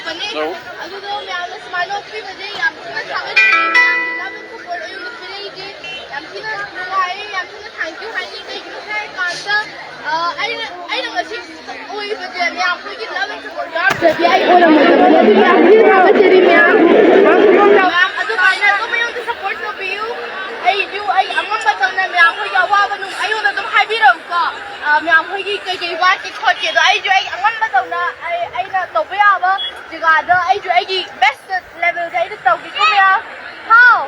ꯂꯥꯛꯄꯅꯦ ꯑꯗꯨꯗꯣ ꯃꯌꯥꯝꯅ ꯁꯨꯃꯥꯏꯅ ꯄꯤꯕꯁꯦ ꯌꯥꯝ ꯊꯤꯅ ꯊꯥꯒꯠꯆꯔꯤ ꯃꯌꯥꯝꯒꯤ ꯂꯚ ꯑꯦꯟ ꯁꯄꯣꯔꯠ ꯑꯩꯉꯣꯟꯗ ꯄꯤꯔꯛꯏꯁꯦ ꯌꯥꯝ ꯊꯤꯅ ꯅꯨꯡꯉꯥꯏꯌꯦ ꯌꯥꯝ ꯊꯤꯅ ꯊꯦꯡꯛ ꯌꯨ ꯍꯥꯏꯅꯤꯡꯉꯤ ꯀꯩꯒꯤꯅꯣ ꯍꯥꯏꯔꯀꯥꯟꯗ ꯑꯩꯅ ꯉꯁꯤ ꯑꯣꯏꯕꯁꯦ ꯃꯌꯥꯝꯈꯣꯏꯒꯤ ꯂꯚ ꯑꯦꯟ ꯁꯄꯣꯔꯠ ꯌꯥꯎꯗ꯭ꯔꯗꯤ ꯑꯩ ꯑꯣꯏꯔꯝꯃꯣꯏꯗꯕꯅꯦ ꯑꯗꯨ ꯌꯥꯝ ꯊꯤꯅ ꯊꯥꯒꯠꯆꯔꯤ ꯃꯌꯥꯝ ꯑꯗꯨꯃꯥꯏꯅ ꯑꯗꯨꯝ ꯑꯩꯉꯣꯟꯗ ꯁꯄꯣꯔꯠ ꯇꯧꯕꯤꯌꯨ ꯑꯩ ꯑꯉꯝꯕ ꯇꯧꯅ ꯃꯌꯥꯝꯈꯣꯏꯒꯤ ꯑꯋꯥꯕ ꯑꯩꯉꯣꯟꯗ ꯑꯗꯨꯝ ꯍꯥꯏꯕꯤꯔꯛꯎꯀꯣ ꯃꯌꯥꯝꯈꯣꯏꯒꯤ ꯀꯩꯀꯩ ꯋꯥꯠꯀꯦ ꯈꯣꯠꯀꯦꯗꯣ ꯑꯩꯁꯨ ꯑꯩ ꯑꯉꯝꯕ ꯇꯧꯅ ꯑꯩꯅ ꯇꯧꯕ ꯌꯥꯕ ꯖꯒꯥꯗ ꯑꯩꯁꯨ ꯑꯩꯒꯤ ꯕꯦꯁꯇ ꯂꯦꯚꯦꯜꯗ ꯑꯩꯅ ꯇꯧꯒꯦꯀꯣ ꯃꯌꯥꯝ ꯍꯥꯎ